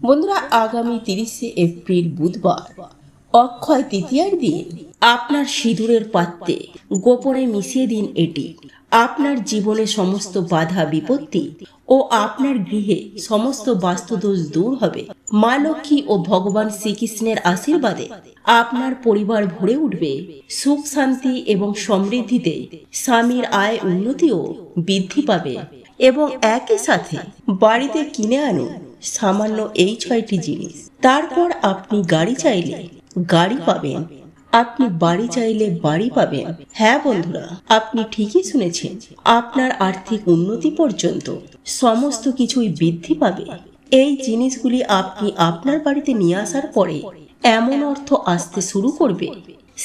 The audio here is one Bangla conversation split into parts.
বন্ধুরা, আগামী 30শে এপ্রিল বুধবার অক্ষয় তৃতীয়ার দিন আপনার সিঁদুরের পাত্রে গোপনে মিশিয়ে দিন এটি। আপনার জীবনে সমস্ত বাধা বিপত্তি ও আপনার গৃহে সমস্ত বাস্তুদোষ দূর হবে। মা লক্ষ্মী ও ভগবান শ্রীকৃষ্ণের আশীর্বাদে আপনার পরিবার ভরে উঠবে সুখ শান্তি এবং সমৃদ্ধিতে। স্বামীর আয় উন্নতিও বৃদ্ধি পাবে এবং একই সাথে বাড়িতে কিনে আনুন সামান্য এই 6টি জিনিস। তারপর আপনি গাড়ি চাইলে গাড়ি পাবেন, আপনি বাড়ি চাইলে বাড়ি পাবেন। হ্যাঁ বন্ধুরা, আপনি ঠিকই শুনেছেন, আপনার আর্থিক উন্নতি পর্যন্ত সমস্ত কিছুই বৃদ্ধি পাবে। এই জিনিসগুলি আপনি আপনার বাড়িতে নিয়ে আসার পরে এমন অর্থ আসতে শুরু করবে,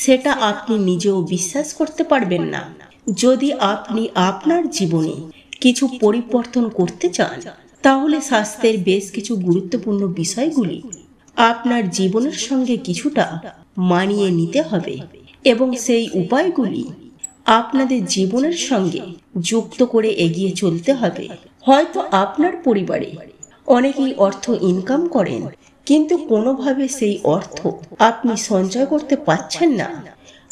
সেটা আপনি নিজেও বিশ্বাস করতে পারবেন না। যদি আপনি আপনার জীবনে কিছু পরিবর্তন করতে চান, তাহলে স্বাস্থ্যের বেশ কিছু গুরুত্বপূর্ণ বিষয়গুলি আপনার জীবনের সঙ্গে কিছুটা মানিয়ে নিতে হবে এবং সেই উপায়গুলি আপনাদের জীবনের সঙ্গে যুক্ত করে এগিয়ে চলতে হবে। হয়তো আপনার পরিবারে অনেকেই অর্থ ইনকাম করেন, কিন্তু কোনোভাবে সেই অর্থ আপনি সঞ্চয় করতে পারছেন না।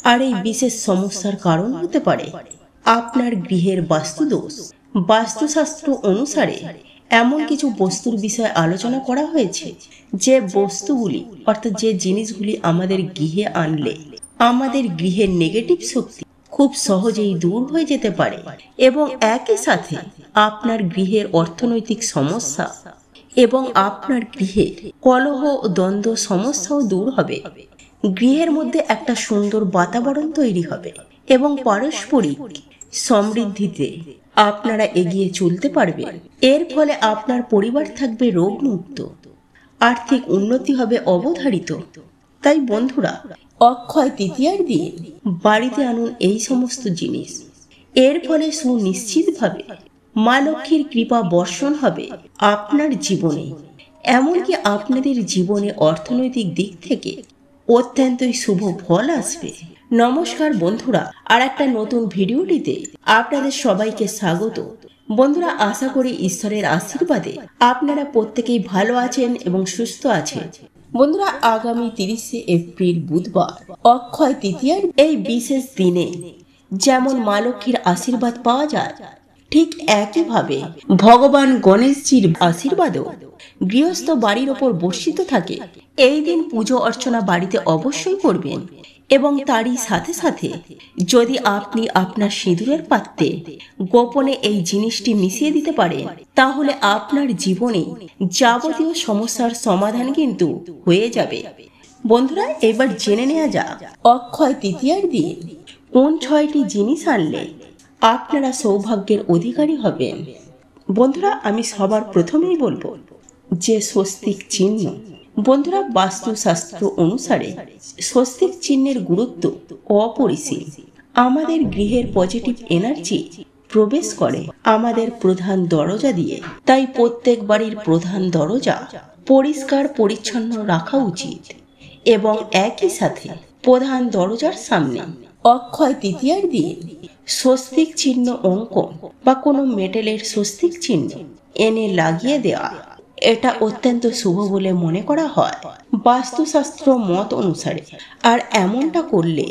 আর এই বিশেষ সমস্যার কারণ হতে পারে আপনার গৃহের বাস্তুদোষ। বাস্তুশাস্ত্র অনুসারে এমন কিছু বস্তুর বিষয়ে আলোচনা করা হয়েছে, যে বস্তুগুলি অর্থাৎ যে জিনিসগুলি আমাদের গৃহে আনলে আমাদের গৃহের নেগেটিভ শক্তি খুব সহজেই দূর হয়ে যেতে পারে এবং একই সাথে আপনার গৃহের অর্থনৈতিক সমস্যা এবং আপনার গৃহের কলহ ও দ্বন্দ্ব সমস্যাও দূর হবে। গৃহের মধ্যে একটা সুন্দর বাতাবরণ তৈরি হবে এবং পারস্পরিক সমৃদ্ধিতে আপনারা এগিয়ে চলতে পারবেন। এর ফলে আপনার পরিবার থাকবে রোগমুক্ত, আর্থিক উন্নতি হবে অবধারিত। তাই বন্ধুরা, অক্ষয় তৃতীয়ার দিন বাড়িতে আনুন এই সমস্ত জিনিস। এর ফলে সুনিশ্চিতভাবে মা লক্ষ্মীর কৃপা বর্ষণ হবে আপনার জীবনে। এমনকি আপনাদের জীবনে অর্থনৈতিক দিক থেকে অত্যন্তই শুভ ফল আসবে। নমস্কার বন্ধুরা, আর একটা নতুন ভিডিওটিতে আপনাদের সবাইকে স্বাগত। বন্ধুরা, আশা করি ঈশ্বরের আশীর্বাদে আপনারা প্রত্যেকেই ভালো আছেন এবং সুস্থ আছেন। বন্ধুরা, আগামী 30শে এপ্রিল বুধবার অক্ষয় তৃতীয়ার এই বিশেষ দিনে যেমন মা লক্ষ্মীর আশীর্বাদ পাওয়া যায়, ঠিক একইভাবে ভগবান গণেশজির আশীর্বাদও গৃহস্থ বাড়ির ওপর বর্ষিত থাকে। এই দিন পুজো অর্চনা বাড়িতে অবশ্যই করবেন এবং তারই সাথে সাথে যদি আপনি আপনার সিঁদুরের পাত্রে গোপনে এই জিনিসটি মিশিয়ে দিতে পারেন, তাহলে আপনার জীবনে যাবতীয় সমস্যার সমাধান কিন্তু হয়ে যাবে। বন্ধুরা, এবার জেনে নেওয়া যাক অক্ষয় তৃতীয়ার দিন কোন 6টি জিনিস আনলে আপনারা সৌভাগ্যের অধিকারী হবেন। বন্ধুরা, আমি সবার প্রথমেই বলবো যে স্বস্তিক চিহ্ন। বন্ধুরা, বাস্তুশাস্ত্র অনুসারে স্বস্তিক চিহ্নের গুরুত্ব অপরিসীম। আমাদের গৃহের পজিটিভ এনার্জি প্রবেশ করে আমাদের প্রধান দরজা দিয়ে। তাই প্রত্যেক বাড়ির প্রধান দরজা পরিষ্কার পরিচ্ছন্ন রাখা উচিত এবং একই সাথে প্রধান দরজার সামনে অক্ষয় তৃতীয়ার দিন স্বস্তিক চিহ্ন অঙ্কন বা কোনো মেটেলের স্বস্তিক চিহ্ন এনে লাগিয়ে দেওয়া, এটা অত্যন্ত শুভ বলে মনে করা হয় বাস্তুশাস্ত্র মত অনুসারে। আর এমনটা করলে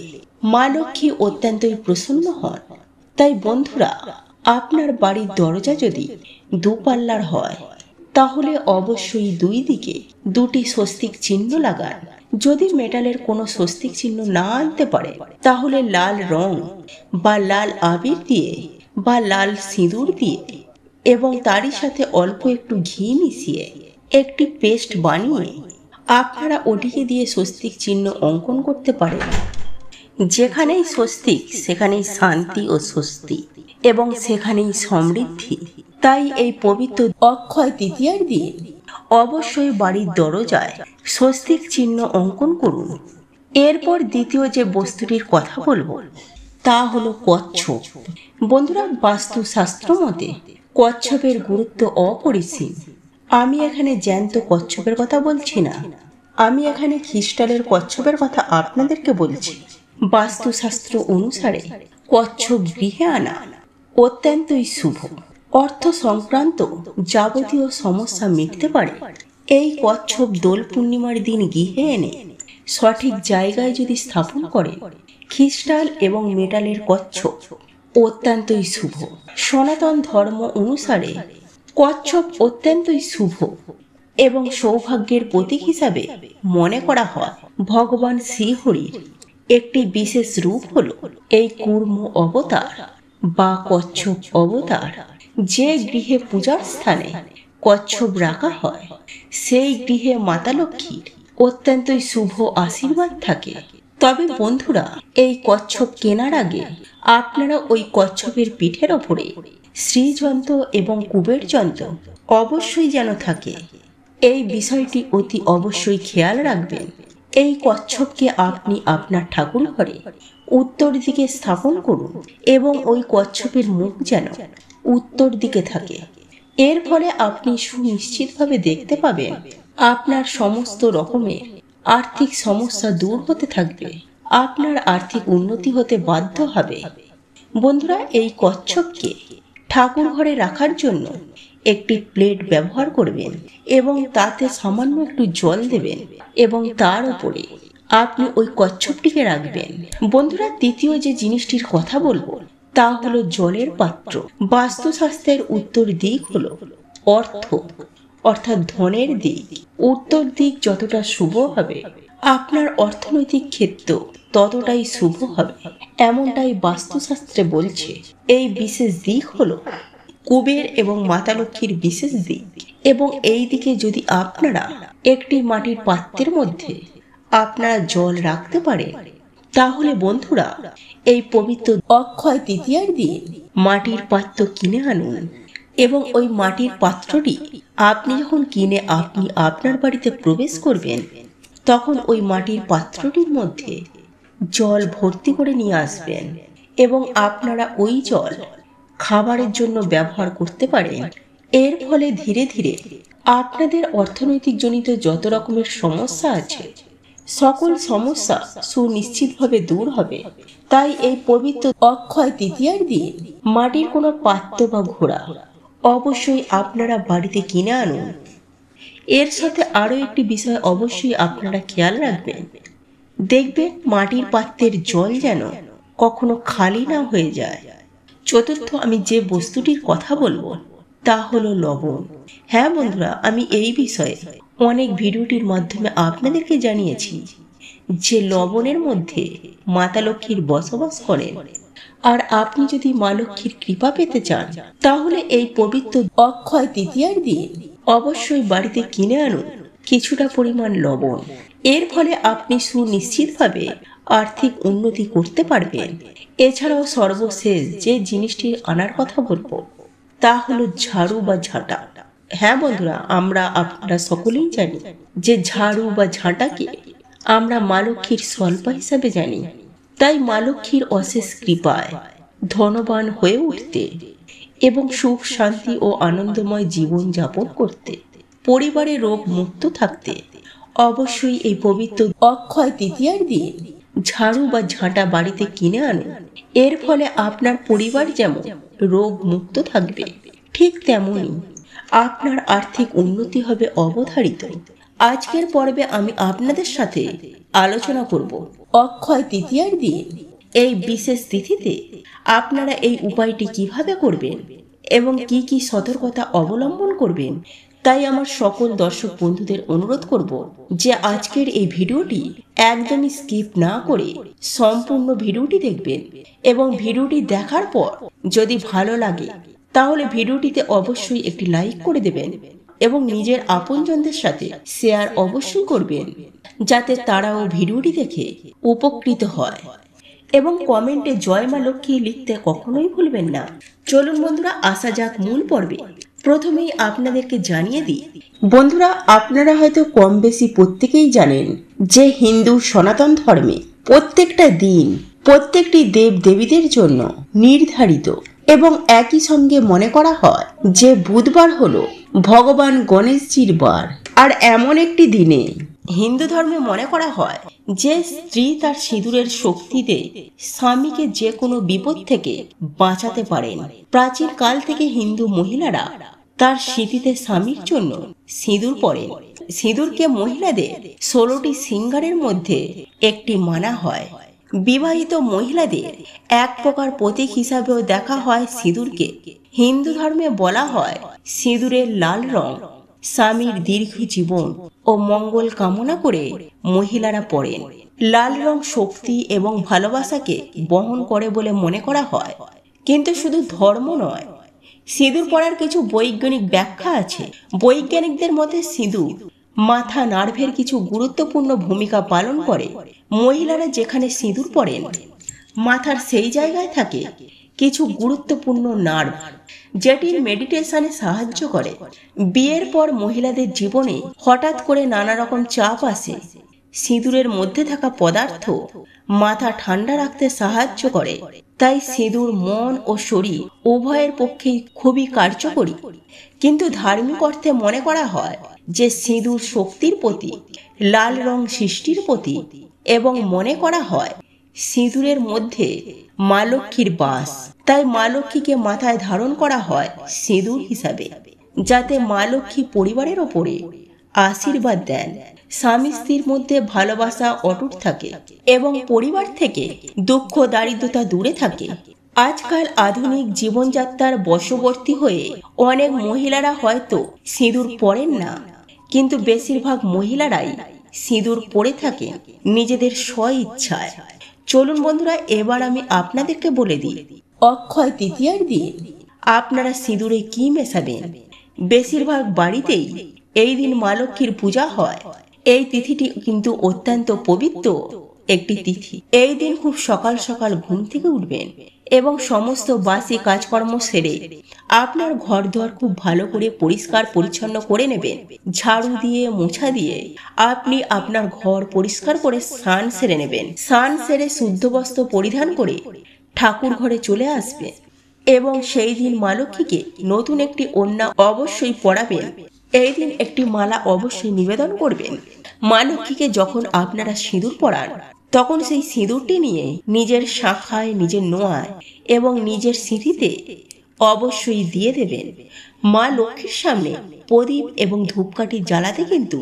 মা লক্ষ্মী অত্যন্তই প্রসন্ন হন। তাই বন্ধুরা, আপনার বাড়ির দরজা যদি দুপাল্লার হয়, তাহলে অবশ্যই দুই দিকে 2টি স্বস্তিক চিহ্ন লাগান। যদি মেটালের কোনো স্বস্তিক চিহ্ন না আনতে পারে, তাহলে লাল রং বা লাল আবির দিয়ে বা লাল সিঁদুর দিয়ে এবং তারই সাথে অল্প একটু ঘি মিশিয়ে একটি পেস্ট বানিয়ে আপনারা ওটিকে দিয়ে স্বস্তিক চিহ্ন অঙ্কন করতে পারেন। যেখানেই স্বস্তিক সেখানেই শান্তি ও স্বস্তি এবং সেখানেই সমৃদ্ধি। তাই এই পবিত্র অক্ষয় তৃতীয়ার দিন অবশ্যই বাড়ির দরজায় স্বস্তিক চিহ্ন অঙ্কন করুন। এরপর দ্বিতীয় যে বস্তুটির কথা বলবো তা হলো কচ্ছপ। বন্ধুরা, বাস্তুশাস্ত্র মতে কচ্ছপের গুরুত্ব অপরিসীম। আমি এখানে জ্যান্ত কচ্ছপের কথা বলছি না, আমি এখানে খ্রিস্টালের কচ্ছপের কথা আপনাদেরকে বলছি। বাস্তুশাস্ত্র অনুসারে কচ্ছপ গৃহে আনা অত্যন্তই শুভ। অর্থ সংক্রান্ত যাবতীয় সমস্যা মিটতে পারে এই কচ্ছপ দোল পূর্ণিমার দিন গৃহে এনে সঠিক জায়গায় যদি স্থাপন করেন, খ্রিস্টাল এবং মেটালের কচ্ছপ অত্যন্তই শুভ। সনাতন ধর্ম অনুসারে কচ্ছপ অত্যন্তই শুভ এবং সৌভাগ্যের প্রতীক হিসাবে মনে করা হয়। ভগবান শ্রীহরির একটি বিশেষ রূপ হল এই কুর্ম অবতার বা কচ্ছপ অবতার। যে গৃহে পূজার স্থানে কচ্ছপ রাখা হয়, সেই গৃহে মাতা লক্ষ্মীর অত্যন্তই শুভ আশীর্বাদ থাকে। তবে বন্ধুরা, এই কচ্ছপ কেনার আগে আপনারা ওই কচ্ছপের পিঠের ওপরে শ্রীযন্ত্র এবং কুবের যন্ত্র অবশ্যই যেন থাকে, এই বিষয়টি অতি অবশ্যই খেয়াল রাখবেন। এই কচ্ছপকে আপনি আপনার ঠাকুর ঘরে উত্তর দিকে স্থাপন করুন এবং ওই কচ্ছপের মুখ যেন উত্তর দিকে থাকে। এর ফলে আপনি সুনিশ্চিতভাবে দেখতে পাবেন আপনার সমস্ত রকমের আর্থিক সমস্যা দূর হতে থাকবে, আপনার আর্থিক উন্নতি হতে বাধ্য হবে। বন্ধুরা, এই কচ্ছপকে ঠাকুর ঘরে রাখার জন্য একটি প্লেট ব্যবহার করবেন এবং তাতে সামান্য একটু জল দেবেন এবং তার উপরে আপনি ওই কচ্ছপটিকে রাখবেন। বন্ধুরা, তৃতীয় যে জিনিসটির কথা বলবো তা হলো জলের পাত্র। বাস্তুশাস্ত্রের উত্তর দিক হলো অর্থ, অর্থাৎ ধনের দিক। উত্তর দিক যতটা শুভ হবে, আপনার অর্থনৈতিক ক্ষেত্র ততটাই শুভ হবে, এমনটাই বাস্তুশাস্ত্রে বলছে। এই বিশেষ দিক হলো কুবের এবং মাতা লক্ষ্মীর বিশেষ দিক। এবং এই দিকে যদি আপনারা একটি মাটির পাত্রের মধ্যে আপনারা জল রাখতে পারেন, তাহলে বন্ধুরা এই পবিত্র অক্ষয় তৃতীয়ার দিন মাটির পাত্র কিনে আনুন এবং ওই মাটির পাত্রটি আপনি যখন কিনে আপনি আপনার বাড়িতে প্রবেশ করবেন, তখন ওই মাটির পাত্রটির মধ্যে জল ভর্তি করে নিয়ে আসবেন এবং আপনারা ওই জল খাবারের জন্য ব্যবহার করতে পারেন। এর ফলে ধীরে ধীরে আপনাদের অর্থনৈতিক জনিত যত রকমের সমস্যা আছে, সকল সমস্যা সুনিশ্চিতভাবে দূর হবে। তাই এই পবিত্র অক্ষয় তৃতীয়ার দিন মাটির কোনো পাত্র বা ঘোড়া অবশ্যই আপনারা বাড়িতে কিনে আনুন। এর সাথে আরো একটি বিষয় অবশ্যই আপনারা খেয়াল রাখবেন, দেখবেন মাটির পাত্রের জল যেন কখনো খালি না হয়ে যায়। চতুর্থ আমি যে বস্তুটির কথা বলবো তা হলো লবণ। হ্যাঁ বন্ধুরা, আমি এই বিষয়ে অনেক ভিডিওটির মাধ্যমে আপনাদেরকে জানিয়েছি যে লবণের মধ্যে মাতা লক্ষ্মীর বসবাস করেন। আর আপনি যদি মা লক্ষ্মীর কৃপা পেতে চান, তাহলে এই পবিত্র অক্ষয় তৃতীয়ার দিন অবশ্যই বাড়িতে কিনে আনুন কিছুটা পরিমাণ লবণ। এর ফলে আপনি সুনিশ্চিতভাবে আর্থিক উন্নতি করতে পারবেন। এছাড়াও সর্বশেষ যে জিনিসটি আনার কথা বলবো তা হলো ঝাড়ু বা ঝাঁটা। হ্যাঁ বন্ধুরা, আপনারা সকলেই জানি যে ঝাড়ু বা ঝাঁটাকে আমরা মা লক্ষ্মীর স্বল্পা হিসাবে জানি। তাই মা লক্ষ্মীর অশেষ কৃপায় ধনবান হয়ে উঠতে এবং সুখ শান্তি ও আনন্দময় জীবন যাপন করতে, পরিবারে রোগ মুক্ত থাকতে অবশ্যই এই পবিত্র অক্ষয় তৃতীয়ার দিন ঝাড়ু বা ঝাঁটা বাড়িতে কিনে আনুন। এর ফলে আপনার পরিবার যেমন রোগ মুক্ত থাকবে, ঠিক তেমনি আপনার আর্থিক উন্নতি হবে অবধারিত। আজকের পর্বে আমি আপনাদের সাথে আলোচনা করব অক্ষয় তৃতীয়ার দিন এই বিশেষ তিথিতে আপনারা এই উপায়টি কিভাবে করবেন এবং কি কি সতর্কতা অবলম্বন করবেন। তাই আমার সকল দর্শক বন্ধুদের অনুরোধ করব যে আজকের এই ভিডিওটি একদমই স্কিপ না করে সম্পূর্ণ ভিডিওটি দেখবেন এবং ভিডিওটি দেখার পর যদি ভালো লাগে তাহলে ভিডিওটিতে অবশ্যই একটি লাইক করে দেবেন এবং নিজের আপনজনদের সাথে শেয়ার অবশ্যই করবেন, যাতে তারাও ভিডিওটি দেখে উপকৃত হয়। এবং কমেন্টে জয় মা লক্ষ্মী লিখতে কখনোই ভুলবেন না। চলুন বন্ধুরা, আসা যাক মূল পর্বে। প্রথমেই আপনাদেরকে জানিয়ে দিই বন্ধুরা, আপনারা হয়তো কম বেশি প্রত্যেকেই জানেন যে হিন্দু সনাতন ধর্মে প্রত্যেকটা দিন প্রত্যেকটি দেব দেবীদের জন্য নির্ধারিত এবং একই সঙ্গে মনে করা হয় যে বুধবার হলো ভগবান গণেশজির বার। আর এমন একটি দিনে হিন্দু ধর্মে মনে করা হয় যে স্ত্রী তার সিঁদুরের শক্তিতে স্বামীকে যে কোনো বিপদ থেকে বাঁচাতে পারেন। প্রাচীন কাল থেকে হিন্দু মহিলারা তার স্মৃতিতে স্বামীর জন্য সিঁদুর পরেন সিঁদুরকে মহিলাদের 16টি শৃঙ্গারের মধ্যে একটি মানা হয়। বিবাহিত মহিলাদের এক প্রকার প্রতীক হিসাবেও দেখা হয় সিঁদুরকে। হিন্দু ধর্মে বলা হয় সিঁদুরের লাল রং স্বামীর দীর্ঘ জীবন ও মঙ্গল কামনা করে মহিলারা পরেন। লাল রং শক্তি এবং ভালোবাসাকে বহন করে বলে মনে করা হয়। কিন্তু শুধু ধর্ম নয়, সিঁদুর পরার কিছু বৈজ্ঞানিক ব্যাখ্যা আছে। বৈজ্ঞানিকদের মতে সিঁদুর মাথা নার্ভের কিছু গুরুত্বপূর্ণ ভূমিকা পালন করে। মহিলারা যেখানে সিঁদুর পরেন মাথার সেই জায়গায় থাকে কিছু গুরুত্বপূর্ণ নার্ভ, যেটির মেডিটেশনে সাহায্য করে। বিয়ের পর মহিলাদের জীবনে হঠাৎ করে নানা রকম চাপ আসে। সিঁদুরের মধ্যে থাকা পদার্থ মাথা ঠান্ডা রাখতে সাহায্য করে। তাই সিঁদুর মন ও শরীর উভয়ের পক্ষেই খুবই কার্যকরী। কিন্তু ধার্মিক অর্থে মনে করা হয় যে সিঁদুর শক্তির প্রতীক, লাল রং সৃষ্টির প্রতীক এবং মনে করা হয় সিঁদুরের মধ্যে মা লক্ষ্মীর বাস। তাই মা লক্ষ্মীকে মাথায় ধারণ করা হয় সিঁদুর হিসাবে, যাতে মা লক্ষ্মী পরিবারের ওপরে আশীর্বাদ দেন, স্বামী স্ত্রীর মধ্যে ভালোবাসা অটুট থাকে এবং পরিবার থেকে দুঃখ দারিদ্রতা দূরে থাকে। আজকাল আধুনিক জীবনযাত্রার বশবর্তী হয়ে অনেক মহিলারা হয়তো সিঁদুর পরেন না, কিন্তু বেশিরভাগ মহিলারাই সিঁদুর পরে থাকে নিজেদের স্ব ইচ্ছায়। চলুন বন্ধুরা, এবার আমি আপনাদেরকে বলে দিই অক্ষয় তৃতীয়ার দিন আপনারা সিঁদুরে কি মেশাবেন। বেশিরভাগ বাড়িতেই এই দিন মা লক্ষ্মীর পূজা হয়। এই তিথিটি কিন্তু অত্যন্ত পবিত্র একটি তিথি। এই দিন খুব সকাল সকাল ঘুম থেকে উঠবেন এবং সমস্ত বাসি কাজকর্ম সেরে আপনার ঘর দুয়ার খুব ভালো করে পরিষ্কার পরিচ্ছন্ন করে নেবেন। ঝাড়ু দিয়ে মোছা দিয়ে আপনি আপনার ঘর পরিষ্কার করে স্নান সেরে নেবেন। স্নান সেরে শুদ্ধ বস্ত্র পরিধান করে ঠাকুর ঘরে চলে আসবেন এবং সেই দিন মা লক্ষ্মীকে নতুন একটি ওড়না অবশ্যই পরাবেন। এই দিন একটি মালা অবশ্যই নিবেদন করবেন। মা লক্ষ্মীকে যখন আপনারা সিঁদুর পরান তখন সেই সিঁদুরটি নিয়ে নিজের শাখায়, নিজের নোয়ায় এবং নিজের সিঁথিতে অবশ্যই দিয়ে দেবেন। মা লক্ষ্মীর সামনে প্রদীপ এবং ধূপকাঠি জ্বালাতে কিন্তু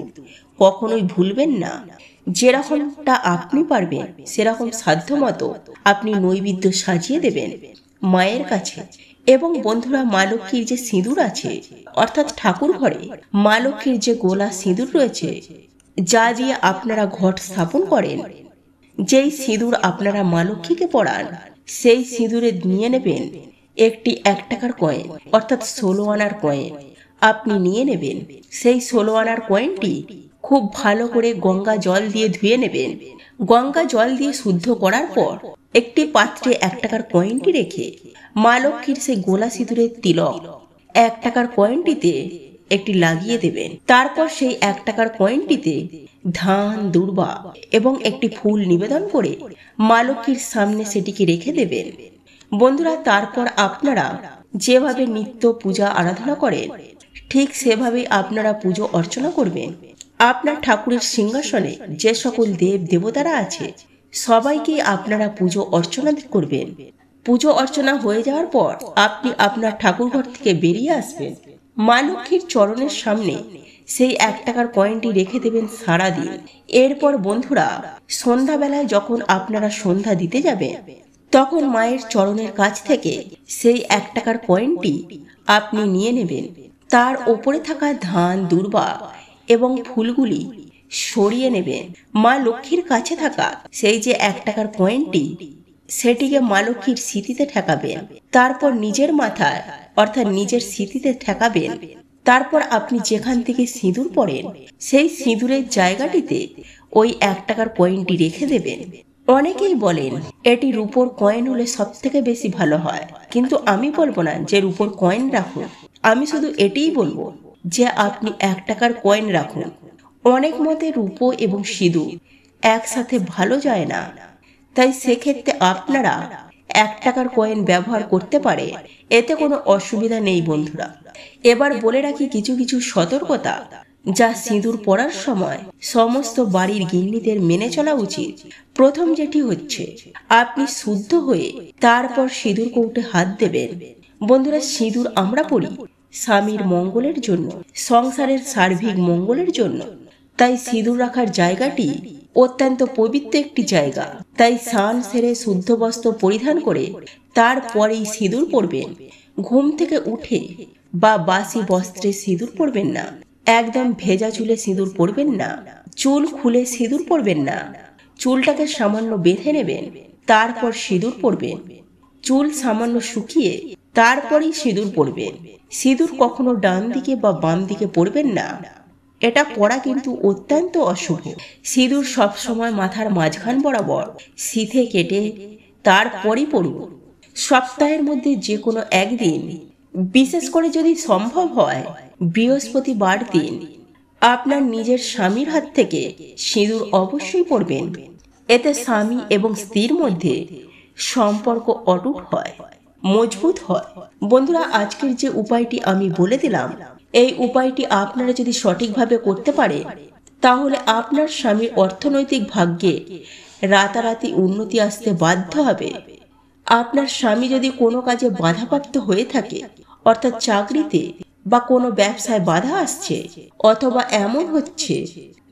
কখনোই ভুলবেন না। যেরকমটা আপনি পারবেন সেরকম সাধ্যমতো আপনি নৈবেদ্য সাজিয়ে দেবেন মায়ের কাছে। এবং বন্ধুরা, মা লক্ষ্মীর যে সিঁদুর আছে, অর্থাৎ ঠাকুর ঘরে মা লক্ষ্মীর যে গোলা সিঁদুর রয়েছে, যা দিয়ে আপনারা ঘট স্থাপন করেন, যেই সিঁদুর আপনারা মা লক্ষ্মীকে পরান, সেই সিঁদুরে নিয়ে নেবেন একটি 1 টাকার কয়েন, অর্থাৎ 16 আনার কয়েন আপনি নিয়ে নেবেন। সেই 16 আনার কয়েনটি খুব ভালো করে গঙ্গা জল দিয়ে ধুয়ে নেবেন। গঙ্গা জল দিয়ে শুদ্ধ করার পর একটি পাত্রে 1 টাকার কয়েনটি রেখে মা লক্ষ্মীর সেই গোলা সিঁদুরের তিলক 1 টাকার কয়েনটিতে একটি লাগিয়ে দেবেন। তারপর সেই 1 টাকার কয়েনটিতে ধান, দূর্বা এবং একটি ফুল নিবেদন করে মা লক্ষ্মীর সামনে সেটিকে রেখে দেবেন। বন্ধুরা, তারপর আপনারা যেভাবে নিত্য পূজা আরাধনা করেন ঠিক সেভাবেই আপনারা পুজো অর্চনা করবেন। আপনার ঠাকুরের সিংহাসনে যে সকল দেব দেবতারা আছে সবাইকে আপনারা পুজো অর্চনা করবেন। পুজো অর্চনা হয়ে যাওয়ার পর আপনি আপনার ঠাকুর ঘর থেকে বেরিয়ে আসবেন। মা লক্ষ্মীর চরণের সামনে সেই 1 টাকার কয়েনটি রেখে দেবেন সারাদিন। এরপর বন্ধুরা, সন্ধ্যাবেলায় যখন আপনারা সন্ধ্যা দিতে যাবেন তখন মায়ের চরণের কাছ থেকে সেই 1 টাকার কয়েনটি আপনি নিয়ে নেবেন। তার ওপরে থাকা ধান, দূর্বা এবং ফুলগুলি সরিয়ে নেবেন। মা লক্ষ্মীর কাছে থাকা সেই যে 1 টাকার কয়েনটি, সেটিকে মা লক্ষ্মীর সিঁথিতে ঠেকাবেন। তারপর নিজের মাথায়, অর্থাৎ নিজের সিঁথিতে ঠেকাবেন। তারপর আপনি যেখান থেকে সিঁদুর পরেন সেই সিঁদুরের জায়গাটিতে ওই 1 টাকার কয়েনটি রেখে দেবেন। অনেকেই বলেন এটি রূপোর কয়েন হলে সব থেকে বেশি ভালো হয়, কিন্তু আমি বলবো না যে রূপোর কয়েন রাখুন। আমি শুধু এটিই বলবো যে আপনি 1 টাকার কয়েন রাখুন। অনেক মতে রূপো এবং সিঁদুর একসাথে ভালো যায় না, তাই সেক্ষেত্রে আপনারা 1 টাকার কয়েন ব্যবহার করতে পারে, এতে কোনো অসুবিধা নেই বন্ধুরা। এবার বলে রাখি কিছু কিছু সতর্কতা যা সিঁদুর পরার সময় সমস্ত বাড়ির গৃহিণীদের মেনে চলা উচিত। প্রথম যেটি হচ্ছে, আপনি শুদ্ধ হয়ে তারপর সিঁদুর কৌটে হাত দেবেন। বন্ধুরা, সিঁদুর আমরা পরি স্বামীর মঙ্গলের জন্য, সংসারের সার্বিক মঙ্গলের জন্য। তাই সিঁদুর রাখার জায়গাটি অত্যন্ত পবিত্র একটি জায়গা। তাই স্নান সেরে শুদ্ধ বস্ত্র পরিধান করে তারপরেই সিঁদুর পরবেন। ঘুম থেকে উঠে বা বাসি বস্ত্রে সিঁদুর পরবেন না। একদম ভেজা চুলে সিঁদুর পরবেন না। চুল খুলে সিঁদুর পরবেন না। চুলটাকে সামান্য বেঁধে নেবেন, তারপর সিঁদুর পরবেন। চুল সামান্য শুকিয়ে তারপরেই সিঁদুর পরবেন। সিঁদুর কখনো ডান দিকে বা বাম দিকে পরবেন না, এটা পরা কিন্তু অত্যন্ত অশুভ। সিঁদুর সবসময় মাথার মাঝখান বরাবর সিথে কেটে তারপরই পরুন। সপ্তাহের মধ্যে যে কোনো একদিন, বিশেষ করে যদি সম্ভব হয় বৃহস্পতিবার দিন, আপনার নিজের স্বামীর হাত থেকে সিঁদুর অবশ্যই পরবেন। এতে স্বামী এবং স্ত্রীর মধ্যে সম্পর্ক অটুট হয়, মজবুত হয়। বন্ধুরা, আজকের যে উপায়টি আমি বলে দিলাম, এই উপায়টি আপনারা যদি সঠিকভাবে করতে পারে, তাহলে আপনার স্বামীর অর্থনৈতিক ভাগ্যে রাতারাতি উন্নতি আসতে বাধ্য হবে। আপনার স্বামী যদি কোনো কাজে বাধাপ্রাপ্ত হয়ে থাকে, অর্থাৎ চাকরিতে বা কোনো ব্যবসায় বাধা আসছে, অথবা এমন হচ্ছে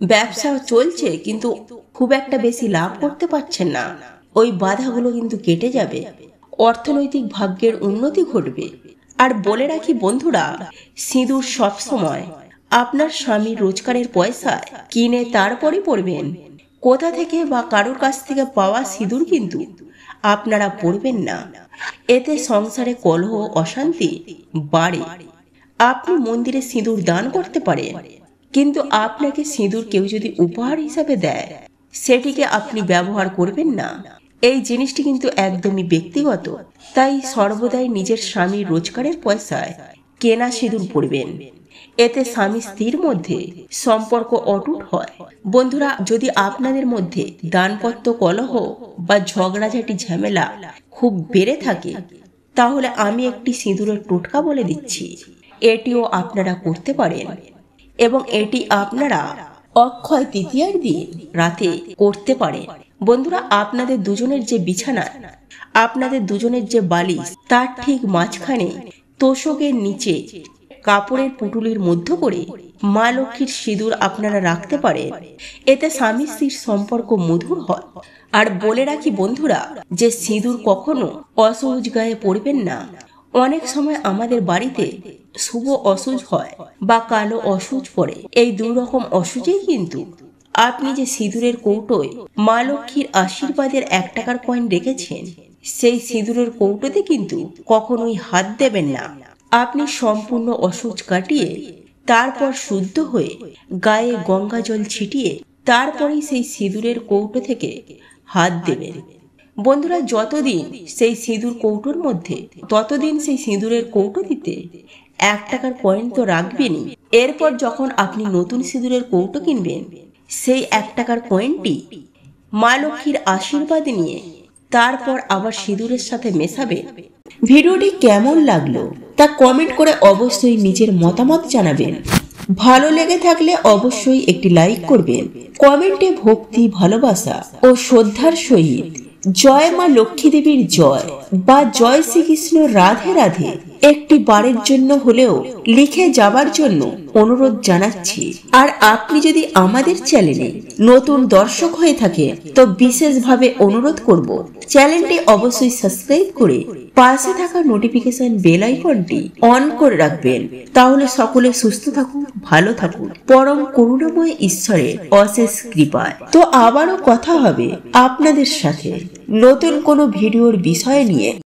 ব্যবসা চলছে কিন্তু খুব একটা বেশি লাভ করতে পারছেন না, ওই বাধাগুলো কিন্তু কেটে যাবে, অর্থনৈতিক ভাগ্যের উন্নতি ঘটবে। আর বলে রাখি বন্ধুরা, সিঁদুর সবসময় আপনার স্বামীর রোজগারের পয়সায় কিনে তারপরে পরবেন। কোথা থেকে বা কারোর কাছ থেকে পাওয়া সিঁদুর কিন্তু আপনারা পরবেন না। এতে সংসারে কলহ অশান্তি বাড়ে। আপনি মন্দিরে সিঁদুর দান করতে পারেন, কিন্তু আপনাকে সিঁদুর কেউ যদি উপহার হিসাবে দেয়, সেটিকে আপনি ব্যবহার করবেন না। এই জিনিসটি কিন্তু একদমই ব্যক্তিগত। তাই সর্বদাই নিজের স্বামীর রোজগারের পয়সায় কেনা সিঁদুর পরবেন। এতে স্বামী স্ত্রীর মধ্যে সম্পর্ক অটুট হয়। বন্ধুরা, যদি আপনাদের মধ্যে দাম্পত্য কলহ বা ঝগড়াঝাটি ঝামেলা খুব বেড়ে থাকে, তাহলে আমি একটি সিঁদুরের টোটকা বলে দিচ্ছি। এটিও আপনারা করতে পারেন এবং এটি আপনারা অক্ষয় তৃতীয়ার দিন রাতে করতে পারেন। বন্ধুরা, আপনাদের দুজনের যে বিছানা, আপনাদের দুজনের যে বালিশ, তার ঠিক মাঝখানে তোষকের নিচে কাপড়ের পুটুলির মধ্য করে মা লক্ষ্মীর সিঁদুর আপনারা রাখতে পারেন। এতে স্বামী স্ত্রীর সম্পর্ক মধুর হয়। আর বলে রাখি বন্ধুরা, যে সিঁদুর কখনো অসহজ গায়ে পরবেন না। অনেক সময় আমাদের বাড়িতে শুভ অসুজ হয় বা কালো অসুজ পড়ে। এই দুই রকম অসুজেই কিন্তু আপনি যে সিঁদুরের কৌটোয় মা লক্ষ্মীর আশীর্বাদের 1 টাকার কয়েন রেখেছেন, সেই সিঁদুরের কৌটোতে কিন্তু কখনোই হাত দেবেন না। আপনি সম্পূর্ণ অসুজ কাটিয়ে তারপর শুদ্ধ হয়ে গায়ে গঙ্গা জল ছিটিয়ে তারপরেই সেই সিঁদুরের কৌটো থেকে হাত দেবেন। বন্ধুরা, যতদিন সেই সিঁদুর কৌটোর মধ্যে, ততদিন সেই সিঁদুরের কৌটো দিতে 1 টাকার কয়েন তো রাখবেনই। এরপর যখন আপনি নতুন সিঁদুরের কৌটো কিনবেন, সেই 1 টাকার কয়েনটি মা লক্ষ্মীর আশীর্বাদ নিয়ে তারপর আবার সিঁদুরের সাথে মেশাবেন। ভিডিওটি কেমন লাগলো তা কমেন্ট করে অবশ্যই নিজের মতামত জানাবেন। ভালো লেগে থাকলে অবশ্যই একটি লাইক করবেন। কমেন্টে ভক্তি, ভালোবাসা ও শ্রদ্ধার সহিত জয় মা লক্ষ্মী দেবীর জয় বা জয় শ্রীকৃষ্ণ রাধে রাধে একটি বারের জন্য হলেও লিখে যাবার জন্য অনুরোধ জানাচ্ছি। আর আপনি যদি আমাদের চ্যানেলে নতুন দর্শক হয়ে থাকেন, তো বিশেষভাবে অনুরোধ করব চ্যানেলটি অবশ্যই সাবস্ক্রাইব করে পাশে থাকা নোটিফিকেশন বেল আইকনটি অন করে রাখবেন। তাহলে সকলে সুস্থ থাকুন, ভালো থাকুন, পরম করুণাময় ঈশ্বরের অশেষ কৃপায়। তো আবারও কথা হবে আপনাদের সাথে নতুন কোনো ভিডিওর বিষয় নিয়ে।